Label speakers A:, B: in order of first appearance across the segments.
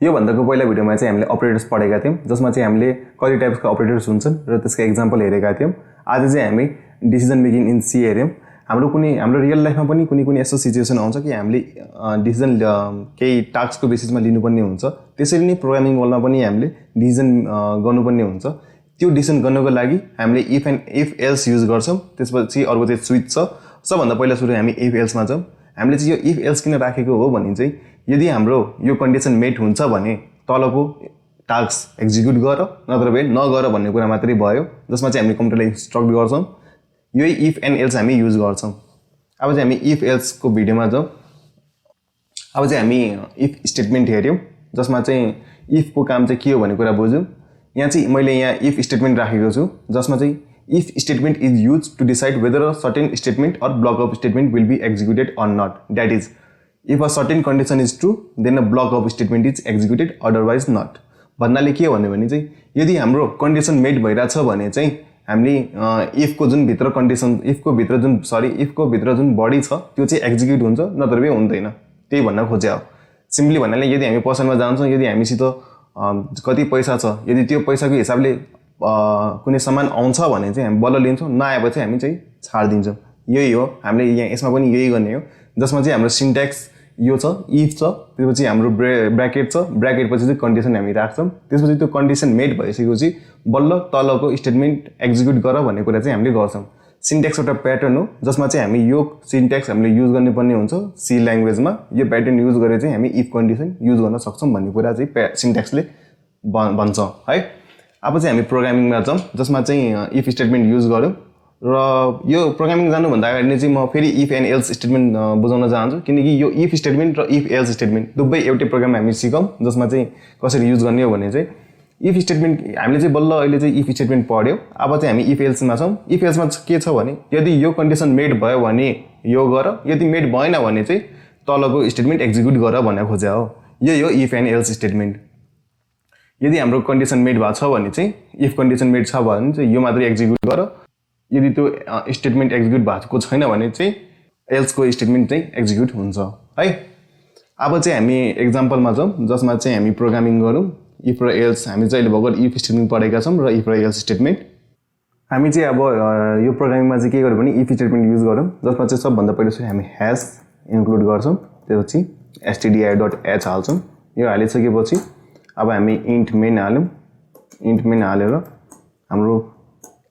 A: यो भन्दाको पहिला भिडियोमा चाहिँ हामीले अपरेटर्स पढेका थियौं जसमा चाहिँ हामीले कति टाइप्सका अपरेटर्स हुन्छन् र त्यसका एक्जाम्पल हेरेका थियौं। आज चाहिँ हामी डिसिजन मेकिङ इन सी हेर्यौं। हाम्रो रियल लाइफमा पनि कुनै यस्तो सिचुएसन आउँछ कि हामीले डिसिजन केही टास्कको बेसिसमा लिनुपर्ने हुन्छ। त्यसरी नै प्रोग्रामिङ वर्ल्डमा पनि हामीले डिसिजन गर्नुपर्ने हुन्छ। त्यो डिसिजन गर्नको लागि हामीले if and if else use गर्छौं। त्यसपछि अर्को चाहिँ स्विच छ। सबभन्दा पहिला सुरु हामी इफ एल्समा जाउँ। हामीले चाहिँ यो इफ एल्स किन राखेको हो भने चाहिँ यदि हाम्रो यो कन्डिसन मेट हुन्छ भने तलको टास्क एक्जिक्युट गर नत्र भए नगर भन्ने कुरा मात्रै भयो, जसमा चाहिँ हामीले कम्प्युटरलाई इन्स्ट्रक्ट गर्छौं। यही इफ एन्ड एल्स हामी युज गर्छौं। अब चाहिँ हामी इफ एल्स को भिडियोमा जाउँ। अब चाहिँ हामी इफ स्टेटमेन्ट हेर्यौं जसमा चाहिँ इफ को काम चाहिँ के हो भन्ने कुरा बुझ्यौं। यहाँ चाहिँ मैले यहाँ इफ स्टेटमेन्ट राखेको छु जसमा चाहिँ if statement is used to decide whether a certain statement or block of statement will be executed or not. That is, if a certain condition is true, then a block of statement is executed, otherwise not. भन्नाले के भन्यो भने चाहिँ यदि हाम्रो condition मेट भइराछ भने चाहिँ हामीले इफ को भित्र जुन बडी छ त्यो चाहिँ एक्जिक्युट हुन्छ नत्र भए हुँदैन। त्यही भन्न खोजे हो। सिम्पली भन्नाले यदि हामी पसलमा जान्छौं, यदि हामीसित कति पैसा छ, यदि त्यो पैसाको हिसाबले कुनै सामान आउँछ भने चाहिँ हामी बल्ल लिन्छौं, नआएपछि हामी चाहिँ छाड्दिन्छौं। यही हो, हामीले यहाँ यसमा पनि यही गर्ने हो। जसमा चाहिँ हाम्रो सिन्ट्याक्स यो छ, इफ छ, त्यसपछि हाम्रो ब्र्याकेट छ, ब्र्याकेट पछि चाहिँ कन्डिसन हामी राख्छौं। त्यसपछि त्यो कन्डिसन मेट भइसकेपछि बल्ल तलको स्टेटमेन्ट एक्जिक्युट गर भन्ने कुरा चाहिँ हामीले गर्छौं। सिन्ट्याक्स एउटा प्याटर्न हो जसमा चाहिँ हामी यो सिन्ट्याक्स हामीले युज गर्नुपर्ने हुन्छ सी ल्याङ्ग्वेजमा। यो प्याटर्न युज गरेर चाहिँ हामी इफ कन्डिसन युज गर्न सक्छौं भन्ने कुरा चाहिँ सिन्ट्याक्सले भन्छ है। अब चाहिँ हामी प्रोग्रामिङमा जाउँ जसमा चाहिँ इफ स्टेटमेन्ट युज गरौँ। र यो प्रोग्रामिङ जानुभन्दा अगाडि चाहिँ म फेरि इफ एन्ड एल्स स्टेटमेन्ट बुझाउन चाहन्छु, किनकि यो इफ स्टेटमेन्ट र इफ एल्स स्टेटमेन्ट दुवै एउटै प्रोग्राम हामी सिकौँ। जसमा चाहिँ कसरी युज गर्ने हो भने चाहिँ इफ स्टेटमेन्ट हामीले चाहिँ बल्ल अहिले चाहिँ इफ स्टेटमेन्ट पढ्यौँ। अब चाहिँ हामी इफ एल्समा छौँ। इफ एल्समा के छ भने यदि यो कन्डिसन मेट भयो भने यो गर, यदि मेट भएन भने चाहिँ तलको स्टेटमेन्ट एक्जिक्युट गर भनेर खोजे हो। यही हो इफ एन्ड एल्स स्टेटमेन्ट। यदि हाम्रो कन्डिसन मेट भएको छ भने चाहिँ इफ कन्डिसन मेट छ भने चाहिँ यो मात्रै एक्जिक्युट गर, यदि त्यो स्टेटमेन्ट एक्जिक्युट भएको छैन भने चाहिँ एल्स को स्टेटमेन्ट चाहिँ एक्जिक्युट हुन्छ है। अब चाहिँ हामी एक्जाम्पलमा जाउँ जसमा चाहिँ हामी प्रोग्रामिङ गरौँ। इफ र एल्स हामी चाहिँ अहिले भर्खर इफ स्टेटमेन्ट पढेका छौँ र इफ र एल्स स्टेटमेन्ट हामी चाहिँ अब यो प्रोग्रामिङमा चाहिँ के गर्यो भने इफ स्टेटमेन्ट युज गरौँ जसमा चाहिँ सबभन्दा पहिला चाहिँ हामी ह्यास इन्क्लुड गर्छौँ। त्यसपछि stdio.h हाल्छौँ। यो हालिसकेपछि अब हामी इन्ट मेन हाल्यौं। इन्ट मेन हालेर हाम्रो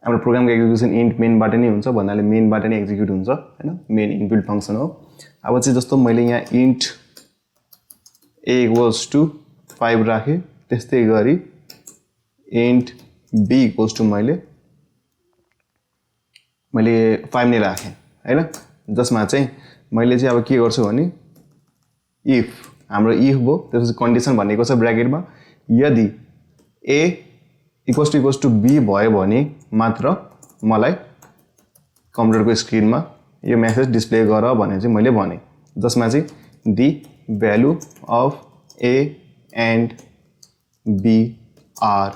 A: प्रोग्रामको एक्जिक्युसन इन्ट मेनबाट नै हुन्छ भन्नाले मेनबाट नै एक्जिक्युट हुन्छ हैन। मेन इनबिल्ट फंक्सन हो। अब चाहिँ जस्तो मैले यहाँ इन्ट a = 5 राखे, त्यस्तै गरी इन्ट b = मैले 5 नै राखे हैन। जसमा चाहिँ मैले चाहिँ अब के गर्छु भने इफ हाम्रो इफ भयो, त्यसपछि कन्डिसन भनेको छ ब्र्याकेटमा यदि a = b भयो भने मात्र मलाई कम्प्युटरको स्क्रिनमा यो मेसेज डिस्प्ले गर भने चाहिँ मैले भने। जसमा चाहिँ the value of a and b are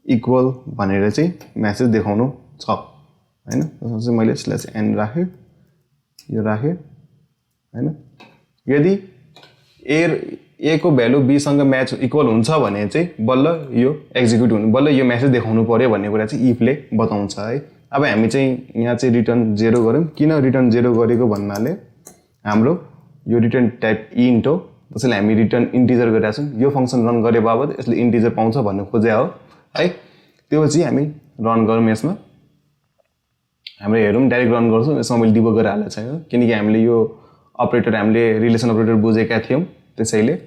A: equal भनेर चाहिँ मेसेज देखाउनु छ हैन। जसमा चाहिँ मैले /n राखे, यो राखे हैन। यदि a को भ्यालु b सँग म्याच इक्वल हुन्छ भने चाहिँ बल्ल यो एक्जिक्युट हुनु, बल्ल यो मेसेज देखाउनु पर्यो भन्ने कुरा चाहिँ इफले बताउँछ है। अब हामी चाहिँ यहाँ चाहिँ रिटर्न 0 गरौँ। किन रिटर्न 0 गरेको भन्नाले हाम्रो यो रिटर्न टाइप इन्ट हो, त्यसैले हामी रिटर्न इन्टिजर गरिरहेका छौँ। यो फंक्सन रन गरे बापत यसले इन्टिजर पाउँछ भन्ने खोजे हो है। त्यो चाहिँ हामी रन गरौँ। यसमा हामीले हेरौँ डाइरेक्ट रन गर्छौँ। यसमा मैले डिबग गरेर हालेको छैन किनकि हामीले यो अपरेटर हामीले रिलेसन अपरेटर बुझेका थियौँ। त्यसैले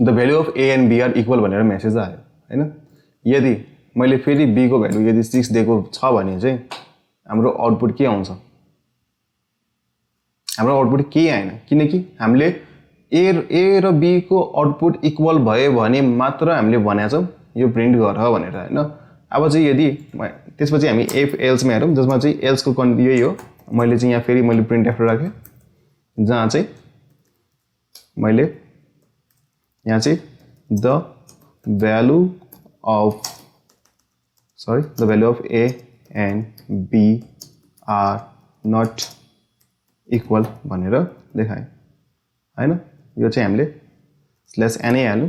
A: the value of a and b are equal भनेर मेसेज आयो हैन। यदि मैले फेरि b को भ्यालु यदि 6 दिएको छ भने चाहिँ हाम्रो आउटपुट के आउँछ? हाम्रो आउटपुट के आएन, किनकि हामीले a र b को आउटपुट इक्वल भयो भने मात्र हामीले भनेका छौँ यो प्रिन्ट गर भनेर हैन। अब चाहिँ यदि त्यसपछि हामी इफ एल्स मा हेरौँ जसमा चाहिँ एल्स को यही हो। मैले चाहिँ यहाँ फेरि मैले प्रिन्ट एफ राखे जहाँ चाहिँ मैले यहाँ चाहिँ the value of a and b are not equal भनेर देखाएँ हैन। यो चाहिँ हामीले /n हाल्यौँ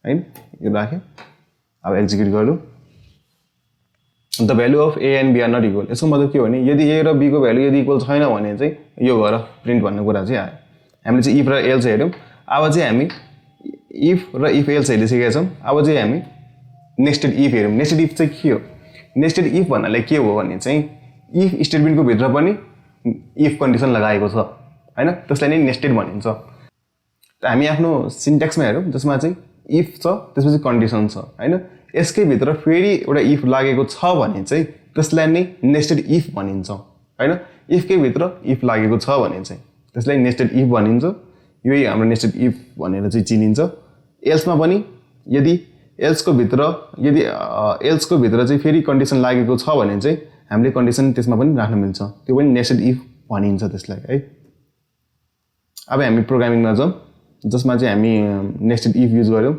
A: हैन, यो राखेँ। अब एक्जिक्युट गरौँ। The value of A and be are not equal. यसको मतलब के हो भने यदि ए र बी को भ्यालु यदि इक्वल छैन भने चाहिँ यो गर प्रिन्ट भन्ने कुरा चाहिँ आयो। हामीले चाहिँ इफ र एल्स हेऱ्यौँ। अब चाहिँ हामी इफ र इफ एल्स हेरिसकेका छौँ। अब चाहिँ हामी नेस्टेड इफ हेरौँ। नेस्टेड इफ चाहिँ के हो? नेस्टेड इफ भन्नाले के हो भने चाहिँ इफ स्टेटमेन्टको भित्र पनि इफ कन्डिसन लगाएको छ हैन, त्यसलाई नै नेस्टेड भनिन्छ। हामी आफ्नो सिन्ट्याक्समा हेरौँ जसमा चाहिँ इफ छ त्यसपछि कन्डिसन छ हैन। यसकै भित्र फेरि एउटा इफ लागेको छ भने चाहिँ त्यसलाई नै नेस्टेड इफ भनिन्छ हैन। इफकै भित्र इफ लागेको छ भने चाहिँ त्यसलाई नेस्टेड इफ भनिन्छ। यही हाम्रो नेस्टेड इफ भनेर चाहिँ चिनिन्छ। एल्समा पनि यदि एल्सको भित्र चाहिँ फेरि कन्डिसन लागेको छ भने चाहिँ हामीले कन्डिसन त्यसमा पनि राख्न मिल्छ, त्यो पनि नेस्टेड इफ भनिन्छ त्यसलाई है। अब हामी प्रोग्रामिङमा जाउँ जसमा चाहिँ हामी नेस्टेड इफ युज गर्यौँ।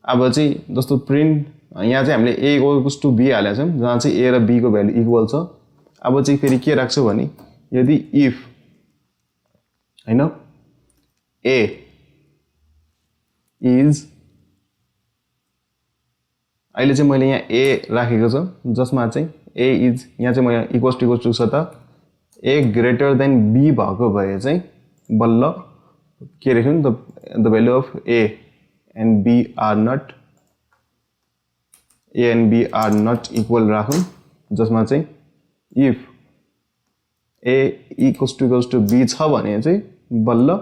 A: अब चाहिँ जस्तो प्रिन्ट यहाँ चाहिँ हामीले ए इक्वल्स टु बी हालेका छौँ जहाँ चाहिँ ए र बी को भ्यालु इक्वल छ। अब चाहिँ फेरि के राख्छौँ भने यदि इफ हैन ए इज, अहिले चाहिँ मैले यहाँ ए राखेको छ जसमा चाहिँ ए इज, यहाँ चाहिँ म इक्वल्स टु छ त ए ग्रेटर देन बी भएको भए चाहिँ बल्ल के राख्यौँ the value of A and be are not equal राखौँ जसमा चाहिँ if a equals to b छ भने चाहिँ बल्ल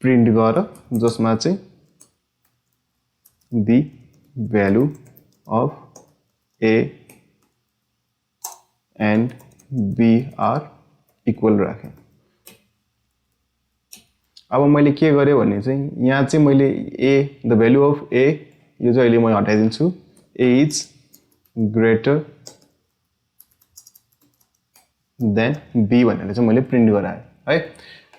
A: प्रिन्ट गर जसमा चाहिँ the value of A and be are equal राखेँ। अब मैले के गरेँ भने चाहिँ यहाँ चाहिँ मैले ए द भ्यालु अफ ए यो चाहिँ अहिले म हटाइदिन्छु। ए इज ग्रेटर देन बी भनेर चाहिँ मैले प्रिन्ट गराएँ है।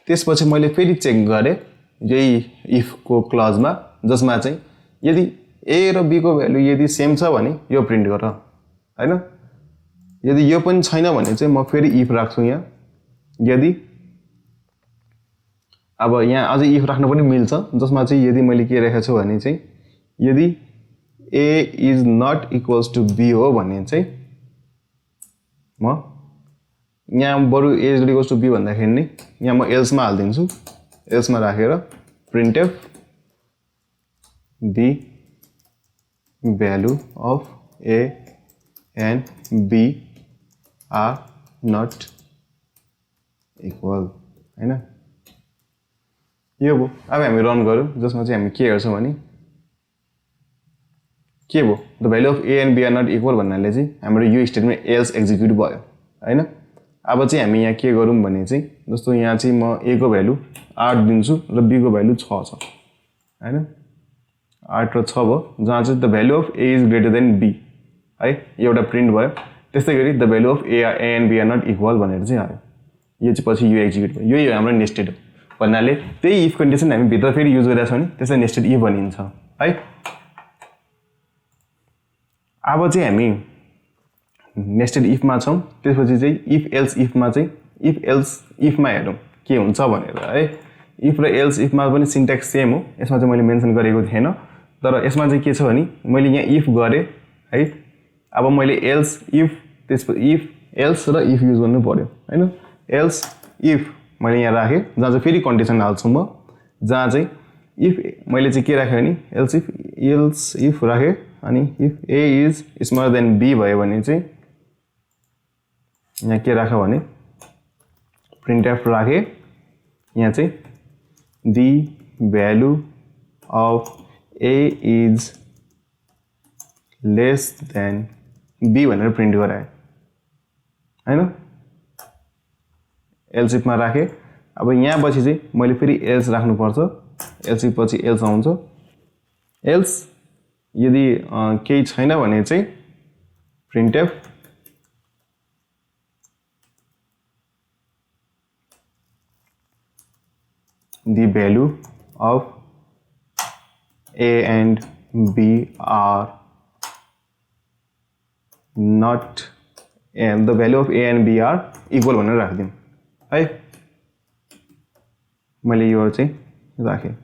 A: त्यसपछि मैले फेरि चेक गरेँ यही इफको क्लजमा जसमा चाहिँ यदि ए र बी को भ्यालु यदि सेम छ भने यो प्रिन्ट गर हैन। यदि यो पनि छैन भने चाहिँ म फेरि इफ राख्छु यहाँ। यदि अब यहाँ अझै इफ राख्न पनि मिल्छ जसमा चाहिँ यदि मैले के राखेको छु भने चाहिँ यदि A is not equals to B हो भने चाहिँ म यहाँ बरु A is equals to B भन्दाखेरि नि यहाँ म एल्समा हालिदिन्छु। एल्समा राखेर printf the value of A and be are not equal हैन। यो भयो। अब हामी रन गरौँ जसमा चाहिँ हामी के हेर्छौँ भने के भयो the value of A and be are not equal भन्नाले चाहिँ हाम्रो यो स्टेटमेन्ट एल्स एक्जिक्युट भयो हैन। अब चाहिँ हामी यहाँ के गरौँ भने चाहिँ जस्तो यहाँ चाहिँ म ए को भ्यालु 8 दिन्छु र बी को भ्यालु 6 छ हैन। 8 र 6 भयो जहाँ चाहिँ the value of A is greater than b है, एउटा प्रिन्ट भयो। त्यस्तै गरी the value of A and be are not equal भनेर चाहिँ आयो। यो चाहिँ पछि यो एक्जिक्युट भयो। यही हो हाम्रो नेस्टेड भन्नाले त्यही इफ कन्डिसन हामी भित्र फेरि युज गरेका छौँ भने त्यसलाई नेस्टेड इफ भनिन्छ है। अब चाहिँ हामी नेस्टेड इफमा छौँ। त्यसपछि चाहिँ इफ एल्स इफमा चाहिँ इफ एल्स इफमा हेरौँ के हुन्छ भनेर है। इफ र एल्स इफमा पनि सिन्ट्याक्स सेम हो। यसमा चाहिँ मैले मेन्सन गरेको थिएन तर यसमा चाहिँ के छ भने मैले यहाँ इफ गरेँ है। अब मैले एल्स इफ त्यसपछि इफ एल्स र इफ युज गर्नु पर्यो हैन। एल्स इफ मैले यहाँ राखेँ जहाँ चाहिँ फेरि कन्डिसन हाल्छु म, जहाँ चाहिँ इफ मैले चाहिँ के राखेँ भने एल्स इफ राखेँ अनि if a is smaller than b भयो भने चाहिँ यहाँ के राख्यो भने प्रिन्टएफ राखेँ। यहाँ चाहिँ the value of A is less than B भनेर प्रिन्ट गराएँ हैन। एल्स इफमा राखेँ। अब यहाँ पछि चाहिँ मैले फेरि एल्स राख्नुपर्छ। एल्स इफ पछि एल्स आउँछ। एल्स यदि केही छैन भने चाहिँ printf the value of A and be are not and the value of A and be are equal भनेर राखिदिउँ है। मैले यो चाहिँ राखेँ।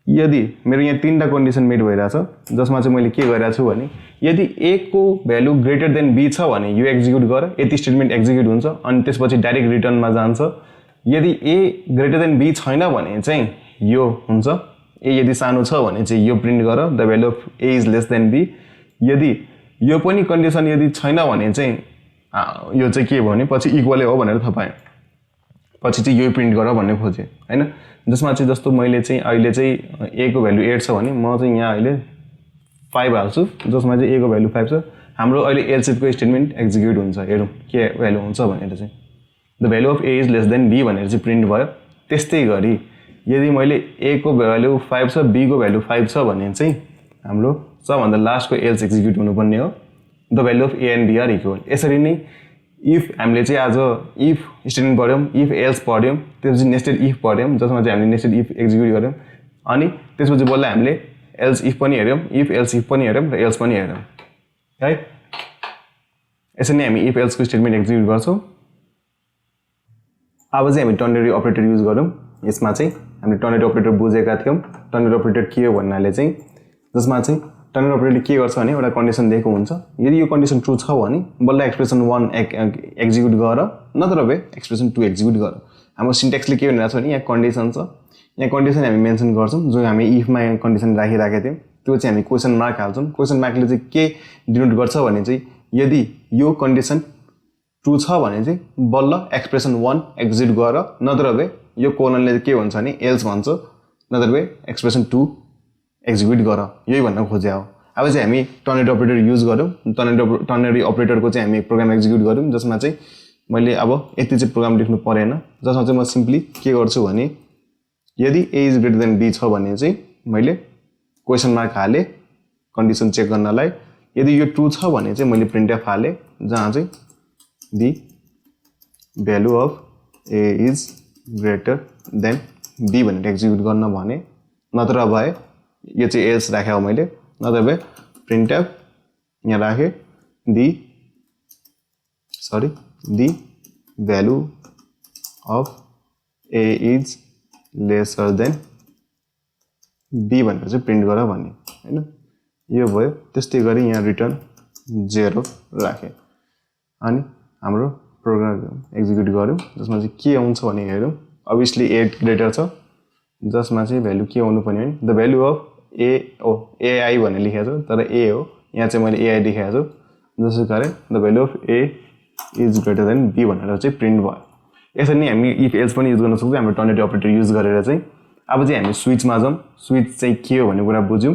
A: यदि मेरो यहाँ 3टा कन्डिसन मेट भइरहेछ जसमा चाहिँ मैले के गरिरहेको छु भने यदि a को भ्यालु ग्रेटर देन b छ भने यो एक्जिक्युट गर, यति स्टेटमेन्ट एक्जिक्युट हुन्छ अनि त्यसपछि डाइरेक्ट रिटर्नमा जान्छ। यदि a ग्रेटर देन b छैन भने चाहिँ यो हुन्छ, a यदि सानो छ भने चाहिँ यो प्रिन्ट गर the value of a is less then b। यदि यो पनि कन्डिसन यदि छैन भने चाहिँ यो चाहिँ के भने पछि इक्वलै हो भनेर थाहा पाएँ, पछि चाहिँ यो प्रिन्ट गर भन्ने खोजेँ हैन। जसमा चाहिँ जस्तो मैले चाहिँ अहिले चाहिँ a को भ्यालु 8 छ भने म चाहिँ यहाँ अहिले 5 हाल्छु जसमा चाहिँ a को भ्यालु 5 छ। हाम्रो अहिले एल्स इफ को स्टेटमेन्ट एक्जिक्युट हुन्छ। हेरौँ के भ्यालु हुन्छ भनेर चाहिँ the value of a is less then b भनेर चाहिँ प्रिन्ट भयो। त्यस्तै गरी यदि मैले a को भ्यालु 5 छ b को भ्यालु 5 छ भने चाहिँ हाम्रो सबभन्दा लास्टको एल्स एक्जिक्युट हुनुपर्ने हो the value of a and b are equal. यसरी नै इफ हामीले चाहिँ आज इफ स्टेटमेन्ट पढ्यौँ, इफ एल्स पढ्यौँ, त्यसपछि नेस्टेड इफ पढ्यौँ जसमा चाहिँ हामीले नेस्टेड इफ एक्जिक्युट गऱ्यौँ अनि त्यसपछि बल्ल हामीले एल्स इफ पनि हेऱ्यौँ, इफ एल्स इफ पनि हेऱ्यौँ र एल्स पनि हेऱ्यौँ है। यसरी नै हामी इफ एल्सको स्टेटमेन्ट एक्जिक्युट गर्छौँ। अब चाहिँ हामी टर्नरी अपरेटर युज गरौँ। यसमा चाहिँ हामीले टर्नरी अपरेटर बुझेका थियौँ। टर्नरी अपरेटर के हो भन्नाले चाहिँ जसमा चाहिँ टर्नरी अपरेटरले के गर्छ भने एउटा कन्डिसन दिएको हुन्छ, यदि यो कन्डिसन ट्रू छ भने बल्ल एक्सप्रेसन 1 एक्जिक्युट गर नत्र भए एक्सप्रेसन 2 एक्जिक्युट गर। हाम्रो सिन्ट्याक्सले के भनिरहेको छ भने यहाँ कन्डिसन छ, यहाँ कन्डिसन हामी मेन्सन गर्छौँ जो हामी इफमा यहाँ कन्डिसन राखिराखेका थियौँ त्यो चाहिँ हामी क्वेसन मार्क हाल्छौँ। क्वेसन मार्कले चाहिँ के डिनोट गर्छ भने चाहिँ यदि यो कन्डिसन ट्रू छ भने चाहिँ बल्ल एक्सप्रेसन 1 एक्जिक्युट गर नत्र भए यो कोलनले के भन्छ भने एल्स भन्छ नत्र भए एक्सप्रेसन 2 एक्जिक्युट गर, यही भन्न खोजे हो। अब चाहिँ हामी टर्नरी अपरेटर युज गरौँ। टर्नरी अपरेटरको चाहिँ हामी प्रोग्राम एक्जिक्युट गरौँ जसमा चाहिँ मैले अब यति चाहिँ प्रोग्राम लेख्नु परेन, जसमा चाहिँ म सिम्पली के गर्छु भने यदि a is greater then b छ भने चाहिँ मैले क्वेसन मार्क हालेँ कन्डिसन चेक गर्नलाई। यदि यो ट्रू छ भने चाहिँ मैले प्रिन्टएफ हालेँ जहाँ चाहिँ the value of a is greater then b भनेर एक्जिक्युट गर्न भने, नत्र भए यो चाहिँ एल्स राखेँ हो मैले, नत्र भए प्रिन्टएफ यहाँ राखेँ the value of a is lesser than b भनेर चाहिँ प्रिन्ट गर भन्ने हैन। यो भयो। त्यस्तै गरी यहाँ रिटर्न 0 राखेँ अनि हाम्रो प्रोग्राम एक्जिक्युट गऱ्यौँ जसमा चाहिँ के आउँछ भने हेरौँ। अभियसली 8 ग्रेटर छ जसमा चाहिँ भ्यालु के आउनु पर्ने भने द भ्यालु अफ ai भनेर लेखेको छ तर a हो, यहाँ चाहिँ मैले ai लेखेको छु जसको कारण the value of a is greater then b भनेर चाहिँ प्रिन्ट भयो। यसरी नै हामी इफ एल्स पनि युज गर्न सक्छौँ हाम्रो टर्नरी अपरेटर युज गरेर चाहिँ। अब चाहिँ हामी स्विचमा जाउँ। स्विच चाहिँ के हो भन्ने कुरा बुझ्यौँ।